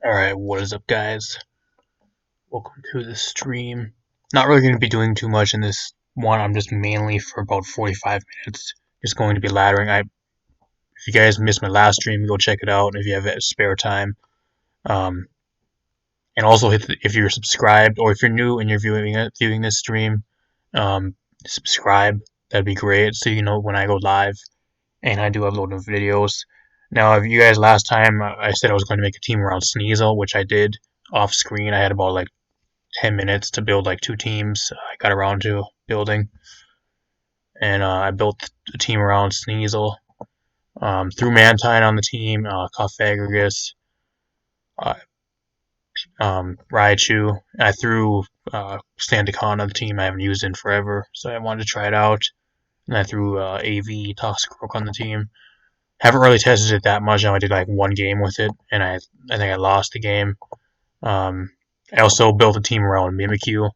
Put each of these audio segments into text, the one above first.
Alright, what is up, guys? Welcome to the stream. Not really going to be doing too much in this one. I'm just mainly for about 45 minutes. Just going to be laddering. If you guys missed my last stream, go check it out if you have spare time. Um, and also, if you're subscribed or if you're new and you're viewing this stream, um, subscribe. That'd be great, so you know when I go live and I do upload the videos. Now, if you guys last time I said I was going to make a team around Sneasel, which I did off screen. I had about like 10 minutes to build like 2 teams. I got around to building, and I built a team around Sneasel. Threw Mantine on the team, Cofagrigus, uh, Raichu. I threw Standicon on the team. I haven't used it in forever, so I wanted to try it out. And I threw AV Toxicroak on the team. Haven't really tested it that much. I only did like one game with it, and I think I lost the game. I also built a team around Mimikyu.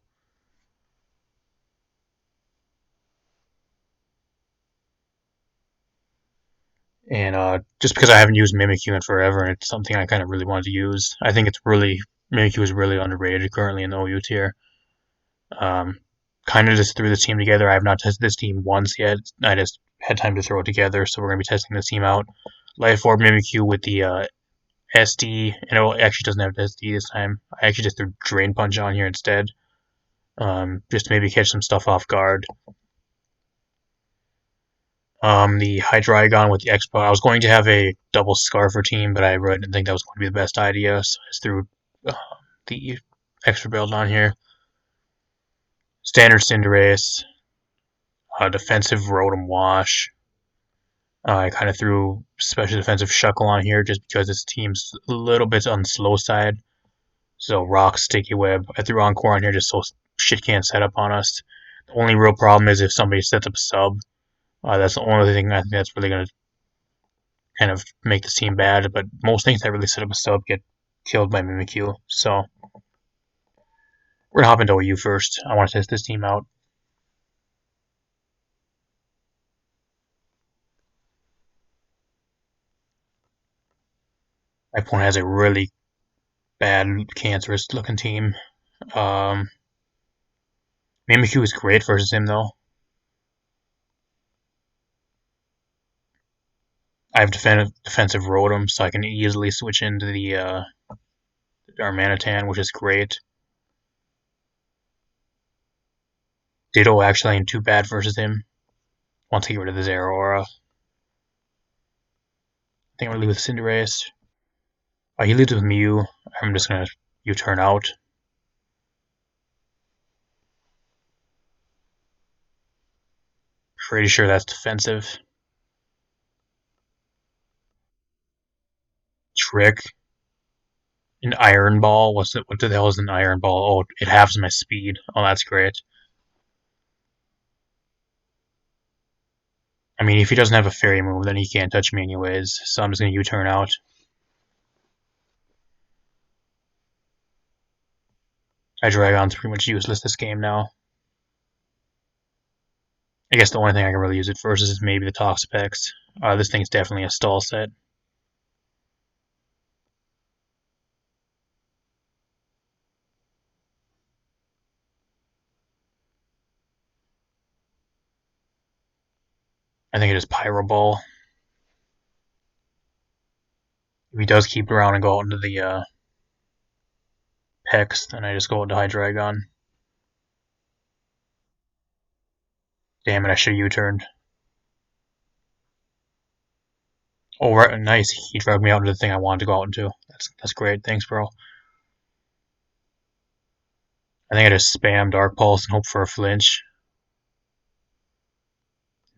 And just because I haven't used Mimikyu in forever, and it's something I kind of really wanted to use. I think Mimikyu is really underrated currently in the OU tier. Um, kind of just threw this team together. I have not tested this team once yet. I just had time to throw it together, so we're gonna be testing this team out. Life Orb Mimikyu with the SD, and it actually doesn't have SD this time. I actually just threw Drain Punch on here instead, just to maybe catch some stuff off guard. The Hydreigon with the Expo. I was going to have a double Scarfer team, but I really didn't think that was going to be the best idea, so I just threw the extra build on here. Standard Cinderace, defensive Rotom Wash. I kind of threw special defensive Shuckle on here just because this team's a little bit on the slow side. So Rock, Sticky Web. I threw Encore on here just so shit can't set up on us. The only real problem is if somebody sets up a sub. That's the only thing I think that's really going to kind of make the team bad, but most things that really set up a sub get killed by Mimikyu. So we're gonna hop into OU first. I want to test this team out. My opponent has a really bad, cancerous looking team. Mimikyu is great versus him though. I have defensive Rotom, so I can easily switch into the Darmanitan, which is great. Ditto actually ain't too bad versus him. Once I get rid of the Zeraora. I think I'm gonna leave with Cinderace. He leaves with Mew. I'm just gonna U-turn out. Pretty sure that's defensive. Trick. An Iron Ball. What the hell is an Iron Ball? Oh, it halves my speed. Oh, that's great. I mean, if he doesn't have a fairy move, then he can't touch me anyways. So I'm just gonna U-turn out. Hydreigon's pretty much useless this game now. I guess the only thing I can really use it versus is maybe the Toxapex. This thing's definitely a stall set. I think it is Pyro Ball. If he does keep it around and go out into the Pex, then I just go into Hydreigon. Damn it, I should have U-turned. Oh, right, nice. He dragged me out into the thing I wanted to go out into. That's great. Thanks, bro. I think I just spam Dark Pulse and hope for a flinch.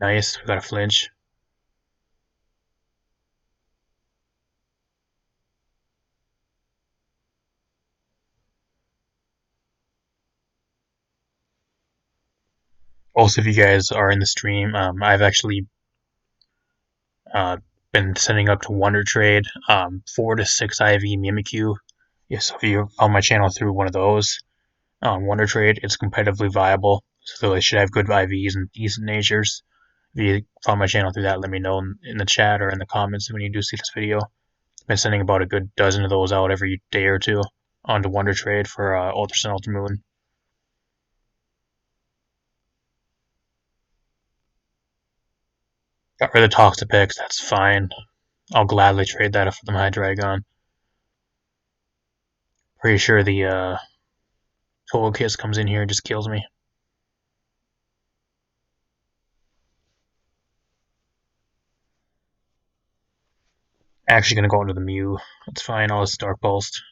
Nice, we got a flinch. Also, if you guys are in the stream, I've actually been sending up to Wonder Trade 4 to 6 IV Mimikyu. Yes, if you found my channel through one of those Wonder Trade, it's competitively viable. So they should have good IVs and decent natures. If you found my channel through that, let me know in the chat or in the comments when you do see this video. Been sending about a good dozen of those out every day or two onto Wonder Trade for Ultra Sun, Ultra Moon. Got rid of the Toxapex, that's fine. I'll gladly trade that for the Hydreigon. Pretty sure the Togekiss comes in here and just kills me. Actually gonna go into the Mew. That's fine, I'll just Dark Pulse.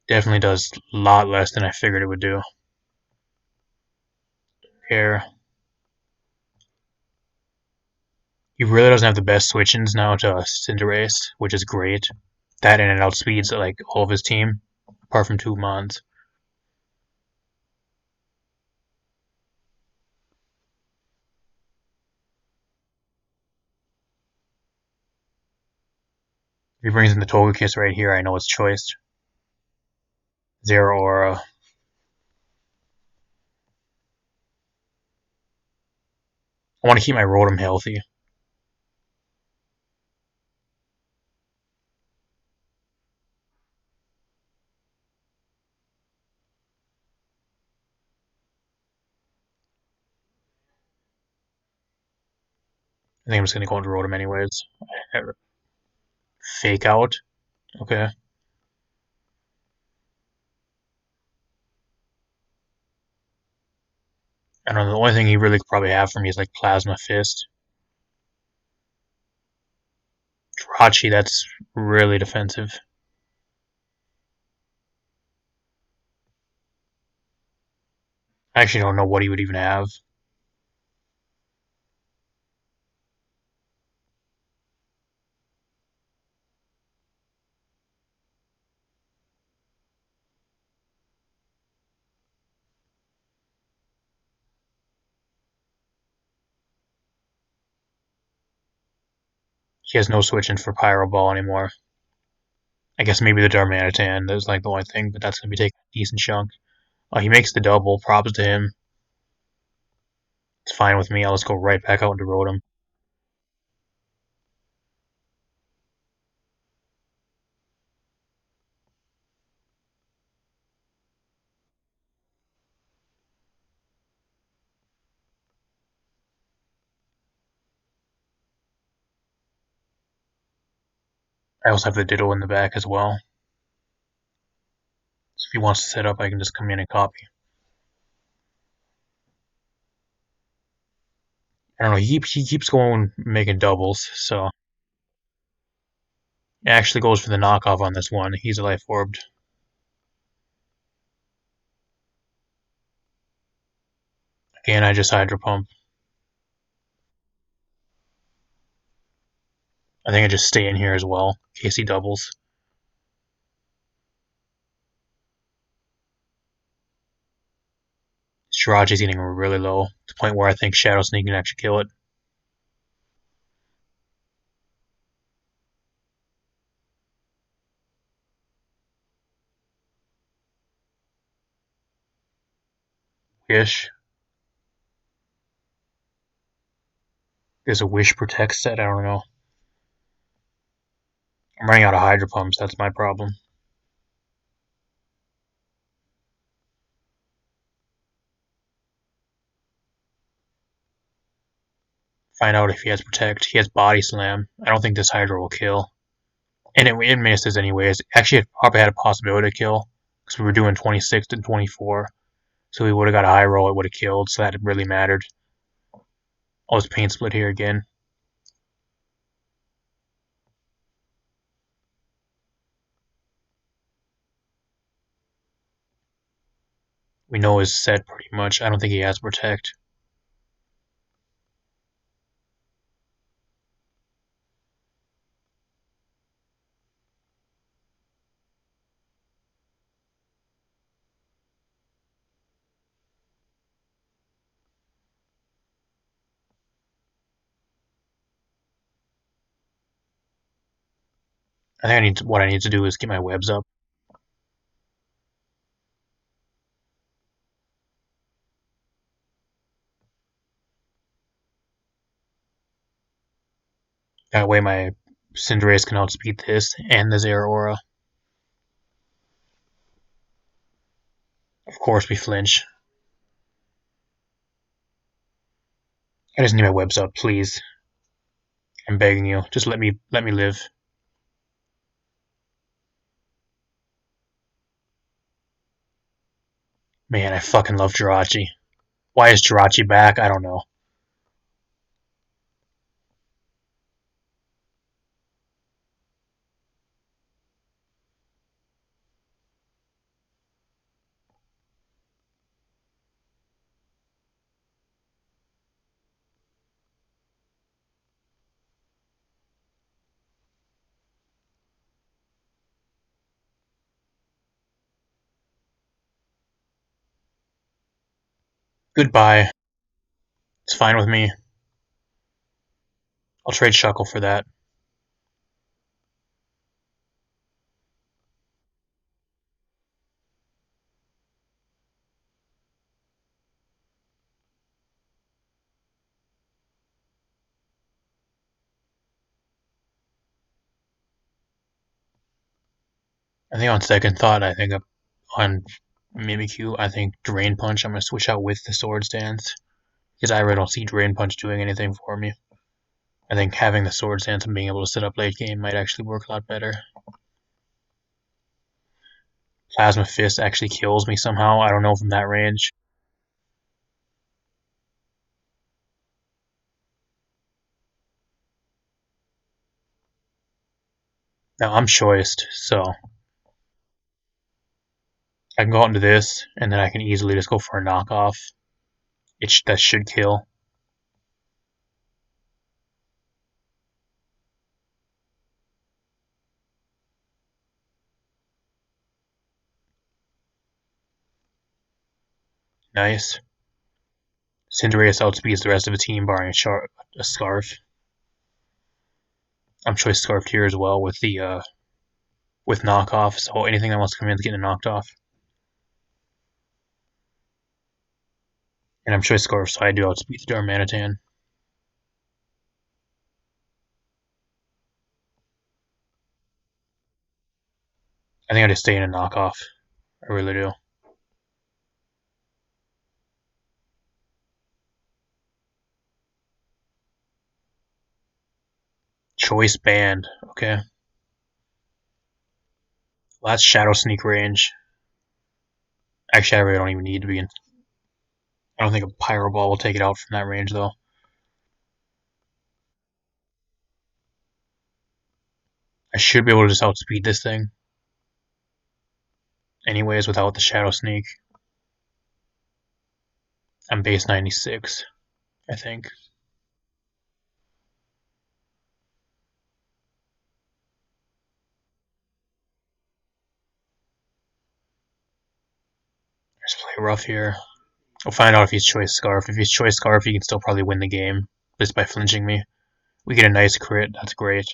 Definitely does a lot less than I figured it would do. Here. He really doesn't have the best switch-ins now to Cinderace, which is great. That and it outspeeds like all of his team, apart from 2 Mons. If he brings in the Togekiss right here, I know it's choiced. Zero Aura. I want to keep my Rotom healthy. I think I'm just going to go into Rotom anyways. Fake out. Okay. I don't know, the only thing he really could probably have for me is like Plasma Fist. Jirachi, that's really defensive. I actually don't know what he would even have. He has no switching for Pyro Ball anymore. I guess maybe the Darmanitan is like the only thing, but that's going to be taking a decent chunk. He makes the double. Props to him. It's fine with me. I'll just go right back out into Rotom. I also have the Ditto in the back as well. So if he wants to set up, I can just come in and copy. I don't know. He keeps going making doubles, so it actually goes for the knockoff on this one. He's a life orbed. Again, I just Hydro Pump. I think I just stay in here as well in case he doubles. Shiraji's getting really low to the point where I think Shadow Sneak can actually kill it. Wish. There's a Wish Protect set. I don't know. I'm running out of Hydro Pumps. That's my problem. Find out if he has Protect. He has Body Slam. I don't think this Hydro will kill. And it misses anyways. Actually, it probably had a possibility to kill because we were doing 26 and 24. So we would have got a high roll. It would have killed. So that really mattered. I'll just Pain Split here again. We know his set pretty much. I don't think he has Protect. I think what I need to do is get my webs up. That way my Cinderace can outspeed this and the Zeraora. Of course we flinch. I just need my webs up, please. I'm begging you. Just let me live. Man, I fucking love Jirachi. Why is Jirachi back? I don't know. Goodbye. It's fine with me. I'll trade Shuckle for that. I think on second thought, I think on Mimikyu, I think Drain Punch, I'm going to switch out with the Swords Dance. Because I really don't see Drain Punch doing anything for me. I think having the Swords Dance and being able to set up late game might actually work a lot better. Plasma Fist actually kills me somehow. I don't know from that range. Now I'm choiced, so I can go out into this, and then I can easily just go for a knockoff. That should kill. Nice. Cinderace outspeeds the rest of the team, barring a Scarf. I'm choice Scarfed here as well with the with knockoff, so anything that wants to come in is getting knocked off. And I'm choice Scarf, so I do outspeed the Darmanitan. I think I just stay in a knockoff. I really do. Choice banned. Okay. Well, that's Shadow Sneak range. Actually, I really don't even need to be in. I don't think a Pyro Ball will take it out from that range, though. I should be able to just outspeed this thing. Anyways, without the Shadow Sneak. I'm base 96, I think. Just play rough here. We'll find out if he's choice Scarf. If he's choice Scarf, he can still probably win the game just by flinching me. We get a nice crit. That's great.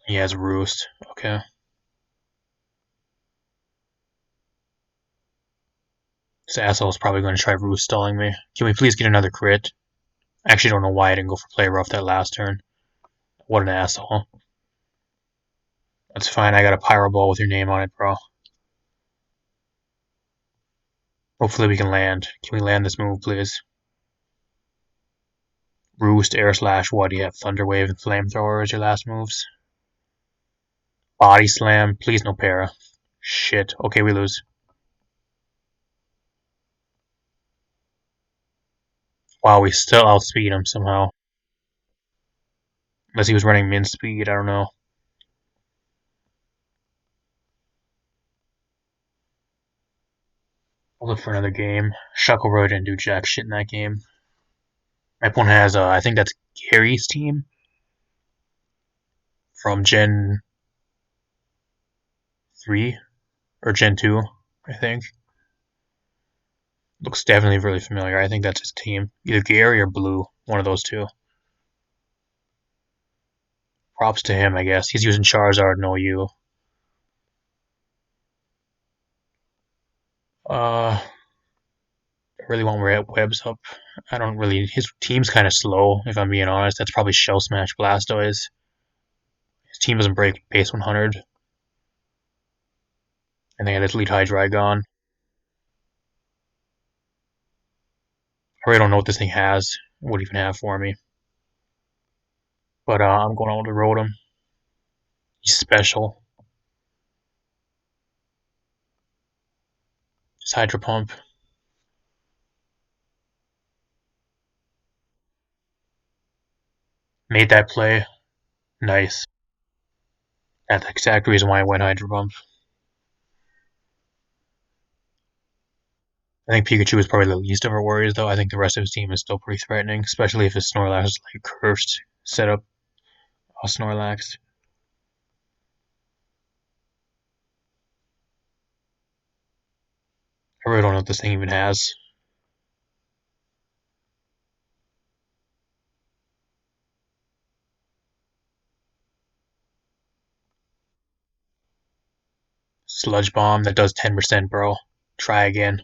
He has Roost. Okay. This asshole's probably going to try Roost stalling me. Can we please get another crit? I actually don't know why I didn't go for play rough that last turn. What an asshole. That's fine. I got a Pyro Ball with your name on it, bro. Hopefully we can land. Can we land this move, please? Roost, Air Slash, what do you have? Thunder Wave and Flamethrower as your last moves? Body Slam. Please no para. Shit. Okay, we lose. Wow, we still outspeed him somehow. Unless he was running min speed, I don't know. I'll look for another game. Shuckleroy didn't do jack shit in that game. My opponent has, I think that's Gary's team from Gen 3 or Gen 2, I think. Looks definitely really familiar. I think that's his team. Either Gary or Blue, one of those two. Props to him, I guess. He's using Charizard, no you. I really want webs up. I don't really. His team's kind of slow, if I'm being honest. That's probably Shell Smash Blastoise. His team doesn't break base 100. And they had his lead Hydreigon. I really don't know what this thing has. What it even have for me. But I'm going on to Rotom. He's special. Just Hydro Pump. Made that play. Nice. That's the exact reason why I went Hydro Pump. I think Pikachu is probably the least of our worries, though. I think the rest of his team is still pretty threatening, especially if his Snorlax is like cursed setup. Snorlax. I really don't know what this thing even has. Sludge Bomb that does 10%, bro. Try again.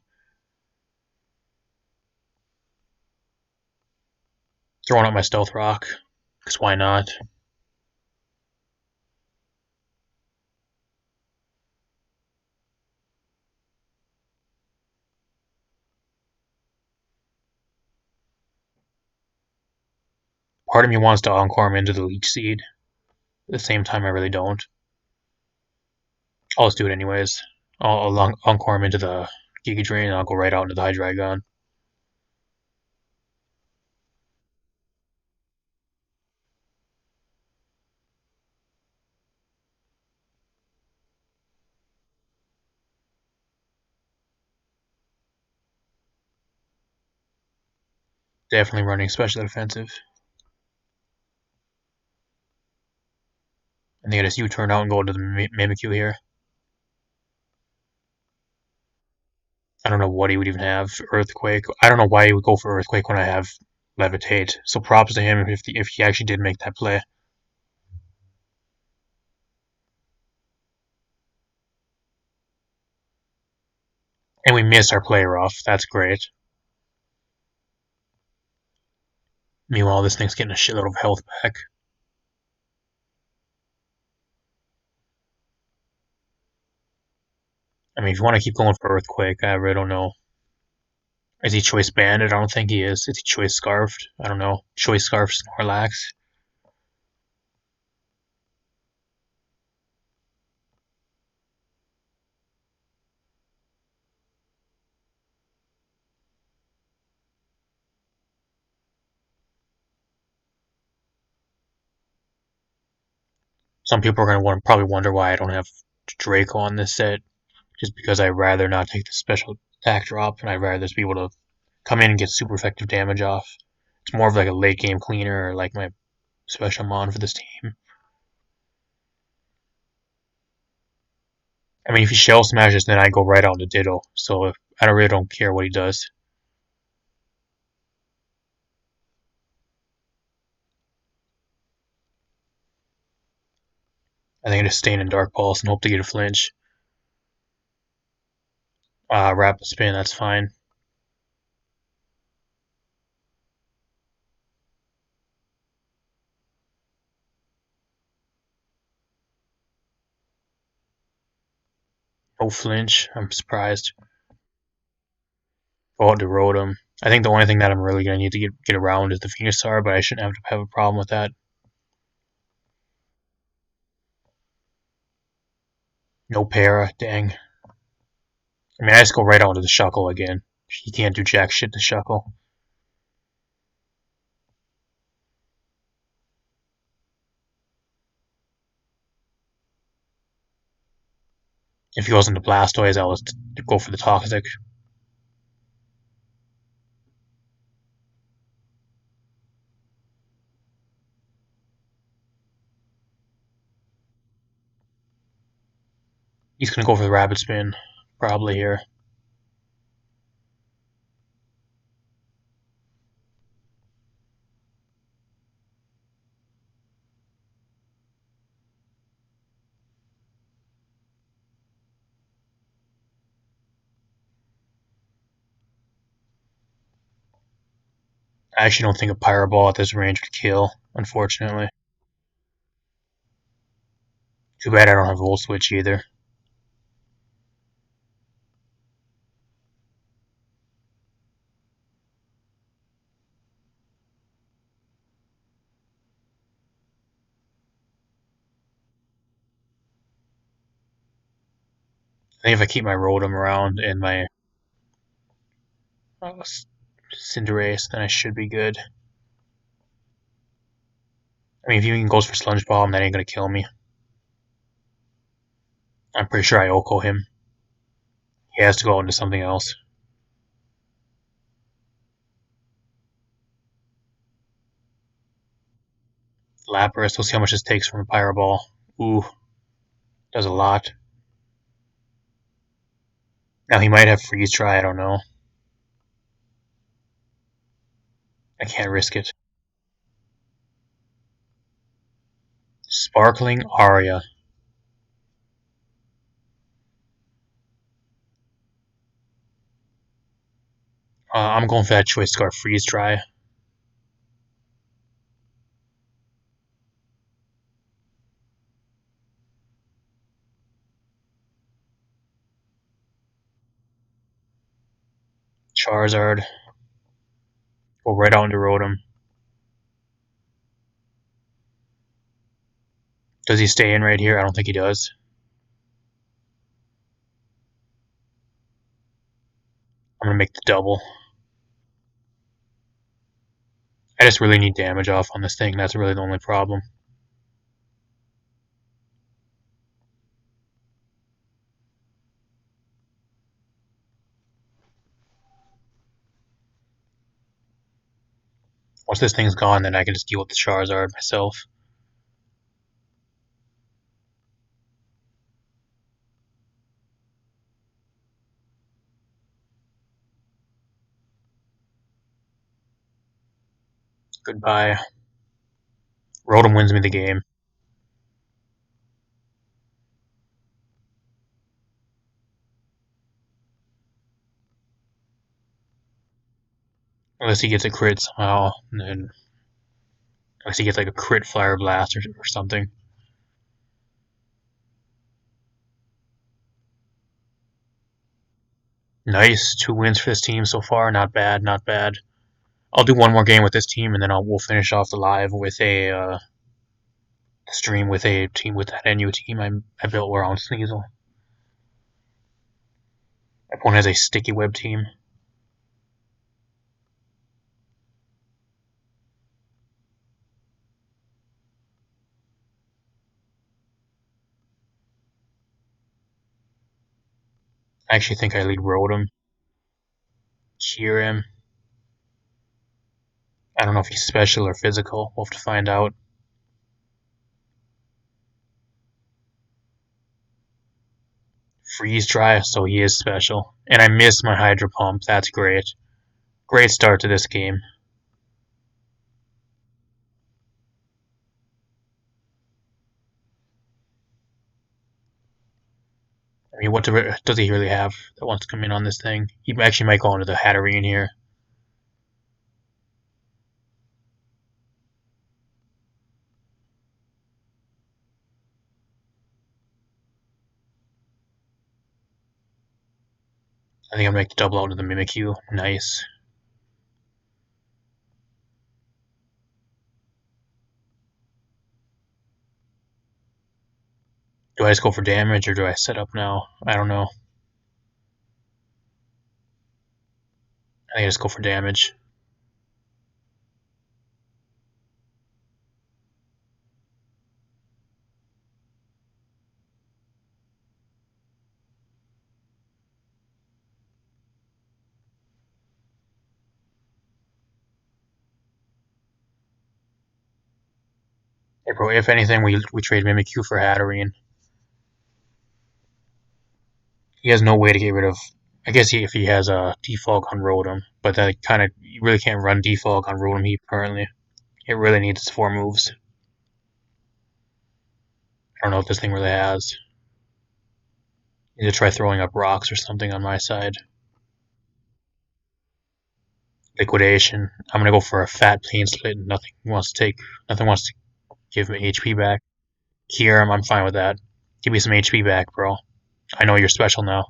Throwing out my Stealth Rock, because why not? Part of me wants to Encore him into the Leech Seed. At the same time, I really don't. I'll just do it anyways. I'll Encore him into the Giga Drain, and I'll go right out into the Hydreigon. Definitely running special defensive. And they get his U-turn out and go to the Mimikyu here. I don't know what he would even have. Earthquake. I don't know why he would go for Earthquake when I have Levitate. So props to him if he actually did make that play. And we missed our player off. That's great. Meanwhile, this thing's getting a shitload of health back. I mean, if you want to keep going for Earthquake, I really don't know. Is he Choice Banded? I don't think he is. Is he Choice Scarfed? I don't know. Choice Scarfed Snorlax? Some people are going to probably wonder why I don't have Draco on this set. Just because I'd rather not take the special attack drop, and I'd rather just be able to come in and get super effective damage off. It's more of like a late game cleaner, or like my special mon for this team. I mean, if he shell smashes, then I go right out to Ditto. So I really don't care what he does. I think I just stay in Dark Pulse and hope to get a flinch. Rapid Spin, that's fine. No flinch. I'm surprised. Go out to Rotom. I think the only thing that I'm really gonna need to get around is the Venusaur, but I shouldn't have a problem with that. No para, dang. I mean, I just go right out into the Shuckle again. He can't do jack shit to Shuckle. If he goes into Blastoise, I'll just go for the Toxic. He's gonna go for the Rapid Spin, probably here. I actually don't think a Pyro Ball at this range would kill, unfortunately. Too bad I don't have Volt Switch either. I think if I keep my Rotom around and my uh, Cinderace, then I should be good. I mean, if he even goes for Sludge Bomb, that ain't gonna kill me. I'm pretty sure I Oko him. He has to go into something else. Lapras, we'll see how much this takes from a Pyro Ball. Ooh, does a lot. Now he might have Freeze Dry, I don't know. I can't risk it. Sparkling Aria. I'm going for that Choice Scarf Freeze Dry. Charizard. Go right out into Rotom. Does he stay in right here? I don't think he does. I'm gonna make the double. I just really need damage off on this thing. That's really the only problem. Once this thing's gone, then I can just deal with the Charizard myself. Goodbye. Rotom wins me the game. Unless he gets a crit somehow. And then, unless he gets like a crit Fire Blast or something. Nice. 2 wins for this team so far. Not bad, not bad. I'll do one more game with this team, and then we'll finish off the live with a stream with a team with that NU team I built around Sneasel. My opponent has a Sticky Web team. I actually think I lead Rotom. Cure him. I don't know if he's special or physical. We'll have to find out. Freeze Dry, so he is special. And I missed my Hydro Pump. That's great. Great start to this game. I mean, what does he really have that wants to come in on this thing? He actually might go into the Hatterene here. I think I'm going to double out to the Mimikyu. Nice. Do I just go for damage or do I set up now? I don't know. I think I just go for damage. Hey, bro, if anything, we trade Mimikyu for Hatterene. He has no way to get rid of. I guess if he has a defog on Rotom, but that kind of you really can't run defog on Rotom Heap currently. It really needs its 4 moves. I don't know if this thing really has. Need to try throwing up rocks or something on my side. liquidation. I'm gonna go for a fat plane split. Nothing wants to give me HP back. Here, I'm fine with that. Give me some HP back, bro. I know you're special now.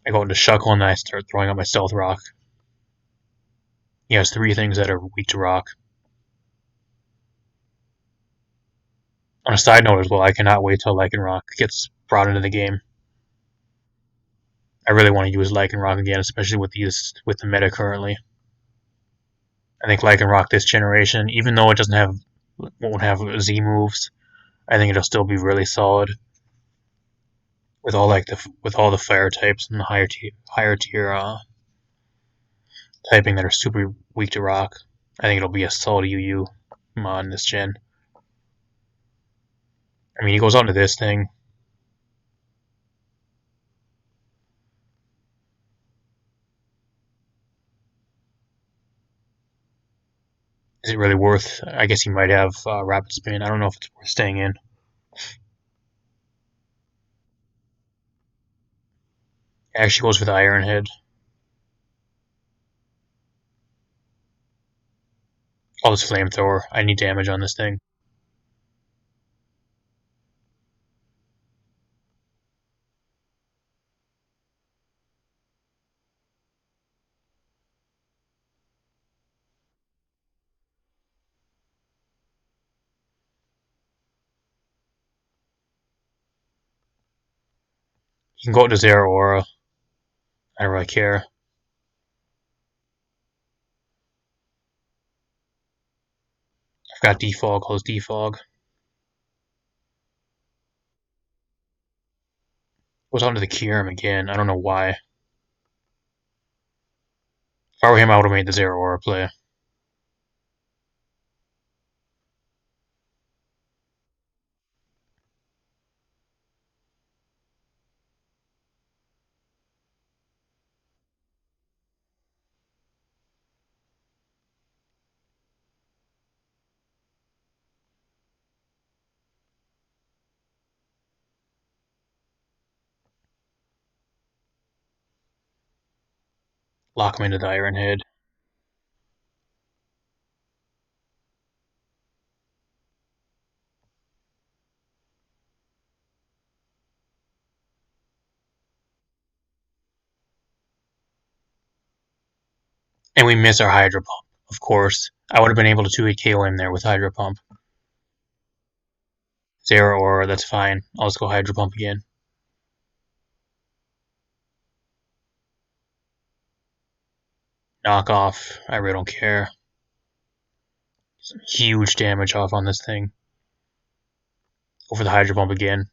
I go into Shuckle and I start throwing out my Stealth Rock. He has three things that are weak to rock. On a side note as well, I cannot wait till Lycanroc gets brought into the game. I really want to use Lycanroc again, especially with the meta currently. I think Lycanroc this generation, even though it won't have Z moves, I think it'll still be really solid with all the fire types and the higher tier typing that are super weak to rock. I think it'll be a solid UU mod in this gen. I mean, he goes on to this thing. Is it really worth? I guess he might have rapid spin. I don't know if it's worth staying in. It actually goes for the Iron Head. All this flamethrower. I need damage on this thing. You can go to Zero Aura. I don't really care. I've got Defog. Close Defog. Goes on to the Kyurem again. I don't know why. If I were him, I would have made the Zero Aura play. Lock him into the Iron Head. And we miss our Hydro Pump, of course. I would have been able to 2-hit KO him there with Hydro Pump. Zero Aura, that's fine. I'll just go Hydro Pump again. Knock off. I really don't care. Some huge damage off on this thing. Go for the Hydro Pump again.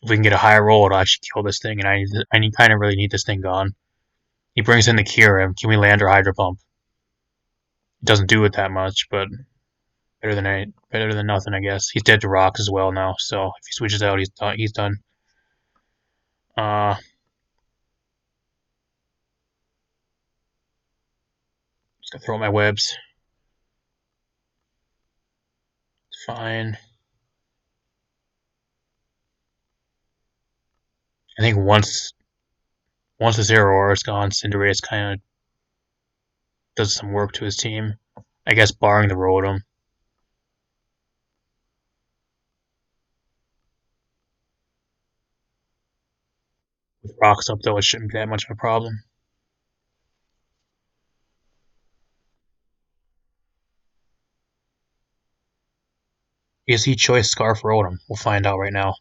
If we can get a higher roll, it'll actually kill this thing, and I kind of really need this thing gone. He brings in the Kyurem. Can we land our Hydro Pump? It doesn't do it that much, but better than nothing, I guess. He's dead to rocks as well now, so if he switches out, he's done. Just gonna throw out my webs. It's fine. I think once the Zero Aura is gone, Cinderace kind of does some work to his team. I guess barring the Rotom. With rocks up though, it shouldn't be that much of a problem. Is he Choice Scarf Rotom? We'll find out right now.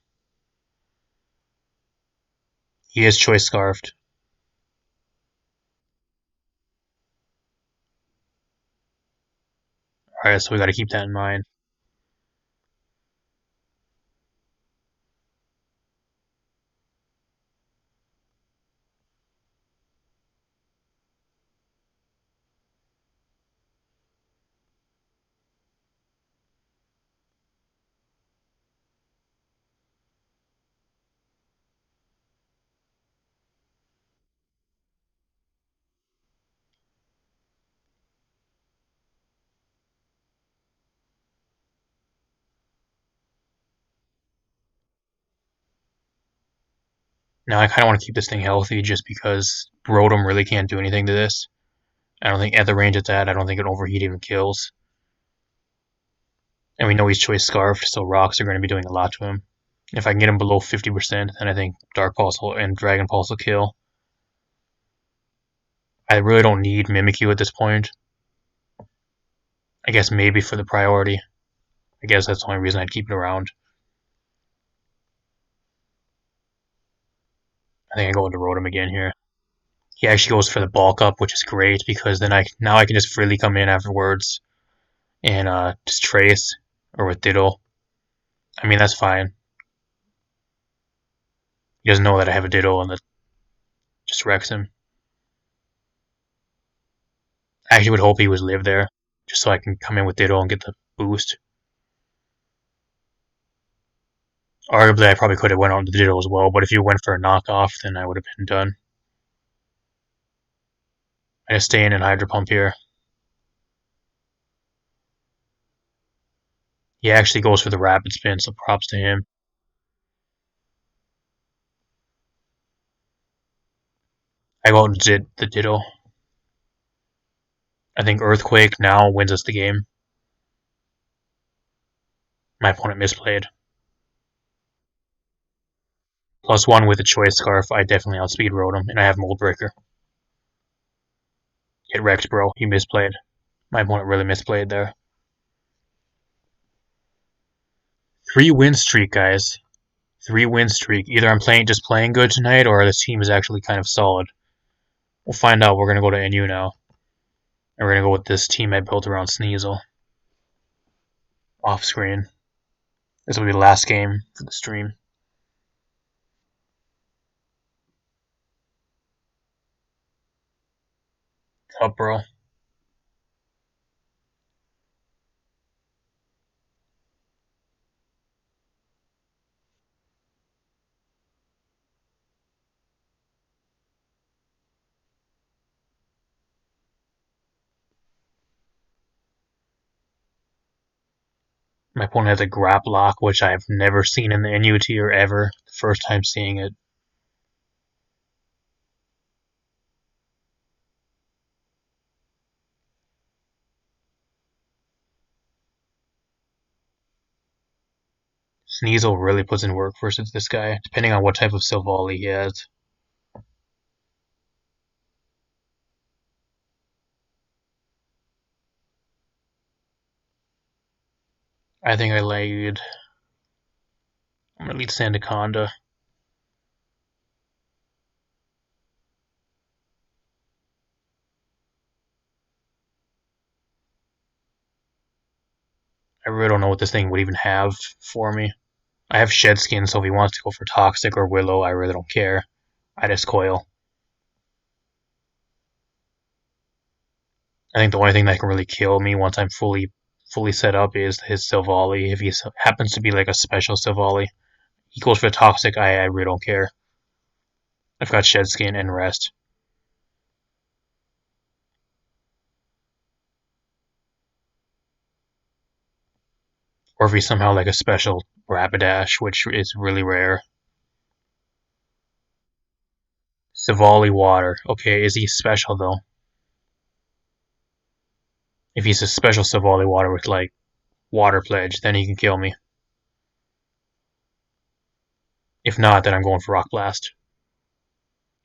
He is Choice Scarfed. Alright, so we gotta keep that in mind. Now I kind of want to keep this thing healthy just because Rotom really can't do anything to this. I don't think at the range it's at, I don't think an overheat even kills. And we know he's choice scarfed, so rocks are going to be doing a lot to him. If I can get him below 50%, then I think Dark Pulse and Dragon Pulse will kill. I really don't need Mimikyu at this point. I guess maybe for the priority. I guess that's the only reason I'd keep it around. I think I go into Rotom again here. He actually goes for the bulk up, which is great because then now I can just freely come in afterwards and just trace or with Ditto. I mean that's fine. He doesn't know that I have a Ditto and that just wrecks him. I actually would hope he was live there, just so I can come in with Ditto and get the boost. Arguably, I probably could have went on the Ditto as well, but if you went for a knockoff, then I would have been done. I just stay in and Hydro Pump here. He actually goes for the Rapid Spin, so props to him. I go out and did the Ditto. I think Earthquake now wins us the game. My opponent misplayed. +1 with a Choice Scarf, I definitely outspeed Rotom, and I have Mold Breaker. Get wrecked, bro. He misplayed. My opponent really misplayed there. 3-win streak, guys. 3-win streak. Either I'm just playing good tonight, or this team is actually kind of solid. We'll find out. We're going to go to NU now. And we're going to go with this team I built around Sneasel. Off screen. This will be the last game for the stream. What's up, bro? My opponent has a Grap Lock, which I've never seen in the NU tier ever. The first time seeing it. Sneasel really puts in work versus this guy, depending on what type of Silvally he has. I think I lead. I'm going to lead Sandaconda. I really don't know what this thing would even have for me. I have Shed Skin, so if he wants to go for Toxic or Willow, I really don't care. I just Coil. I think the only thing that can really kill me once I'm fully set up is his Silvally. If he happens to be like a special Silvally, he goes for the Toxic, I really don't care. I've got Shed Skin and Rest. Or if he's somehow like a special Rapidash, which is really rare. Silvally Water. Okay, is he special though? If he's a special Silvally Water with like Water Pledge, then he can kill me. If not, then I'm going for Rock Blast.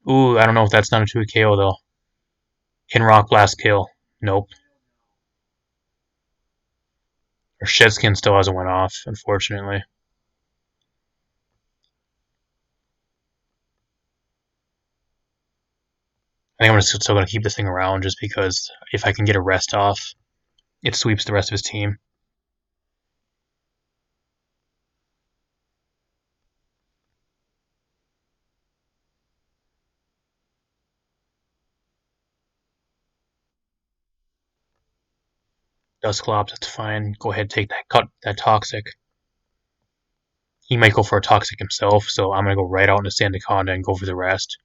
Ooh, I don't know if that's not a 2 KO though. Can Rock Blast kill? Nope. Or Shedskin still hasn't went off, unfortunately. I think I'm still going to keep this thing around just because if I can get a rest off, it sweeps the rest of his team. Dusclops, that's fine. Go ahead, take that Toxic. He might go for a Toxic himself, so I'm going to go right out into Sandaconda and go for the rest.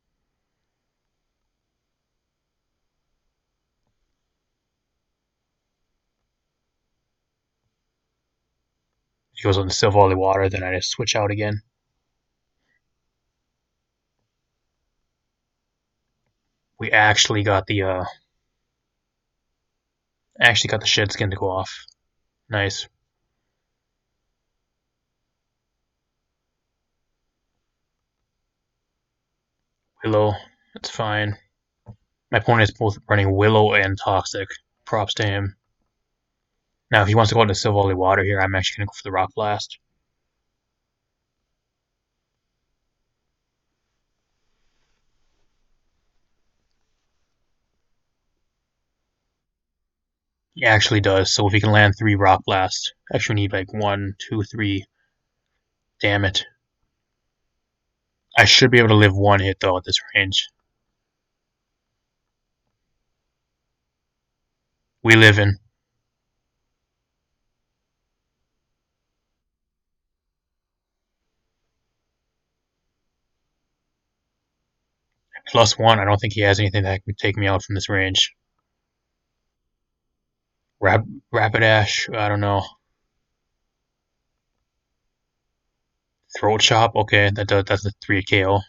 If he goes on the Silvally Water, then I just switch out again. We actually got the shed skin to go off. Nice. Willow, that's fine. My opponent is both running Willow and Toxic. Props to him. Now, if he wants to go into Silvally Water here, I'm actually going to go for the Rock Blast. He actually does, so if he can land 3 Rock Blasts, actually need like 1, 2, 3. Damn it. I should be able to live 1 hit though at this range. We live in. +1, I don't think he has anything that can take me out from this range. Rapidash, I don't know. Throat Chop, okay, that's a 3 KO.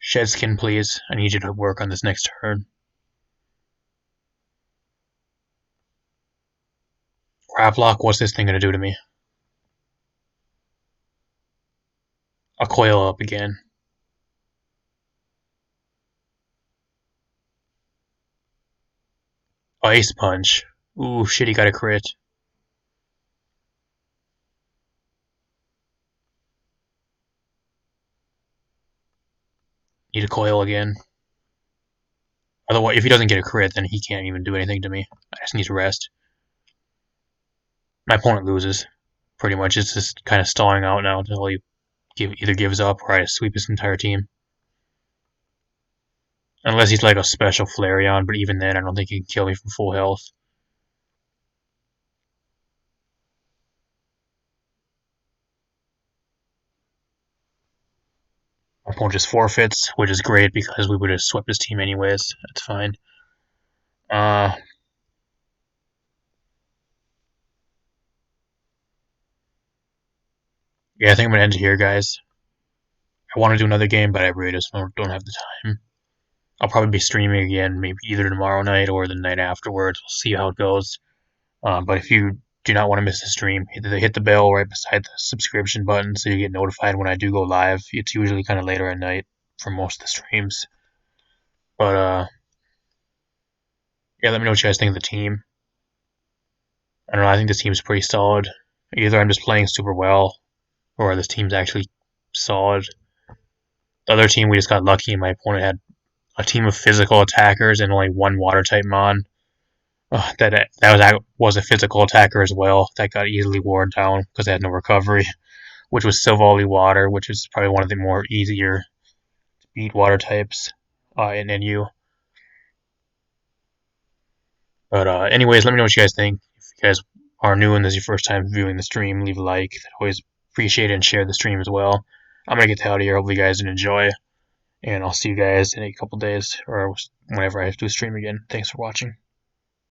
Shed Skin, please. I need you to work on this next turn. Craplock, what's this thing gonna do to me? I'll coil up again. Ice Punch. Ooh, shit, he got a crit. Need to coil again. Otherwise, if he doesn't get a crit, then he can't even do anything to me. I just need to rest. My opponent loses. Pretty much, it's just kind of stalling out now until he either gives up or I sweep his entire team. Unless he's like a special Flareon, but even then, I don't think he can kill me from full health. My opponent just forfeits, which is great because we would have swept his team anyways. That's fine. Yeah, I think I'm gonna end it here, guys. I want to do another game, but I really just don't have the time. I'll probably be streaming again, maybe either tomorrow night or the night afterwards. We'll see how it goes. But if you do not want to miss the stream, hit the bell right beside the subscription button so you get notified when I do go live. It's usually kind of later at night for most of the streams. But yeah, let me know what you guys think of the team. I don't know. I think this team's pretty solid. Either I'm just playing super well, or this team's actually solid. The other team, we just got lucky, and my opponent had a team of physical attackers and only 1 water type mon. That was a physical attacker as well. That got easily worn down because they had no recovery, which was Silvally Water, which is probably one of the more easier to beat water types in NU. But anyways, let me know what you guys think. If you guys are new and this is your first time viewing the stream, leave a like. I always appreciate it, and share the stream as well. I'm gonna get out of here. Hopefully you guys did enjoy, and I'll see you guys in a couple days or whenever I have to stream again. Thanks for watching.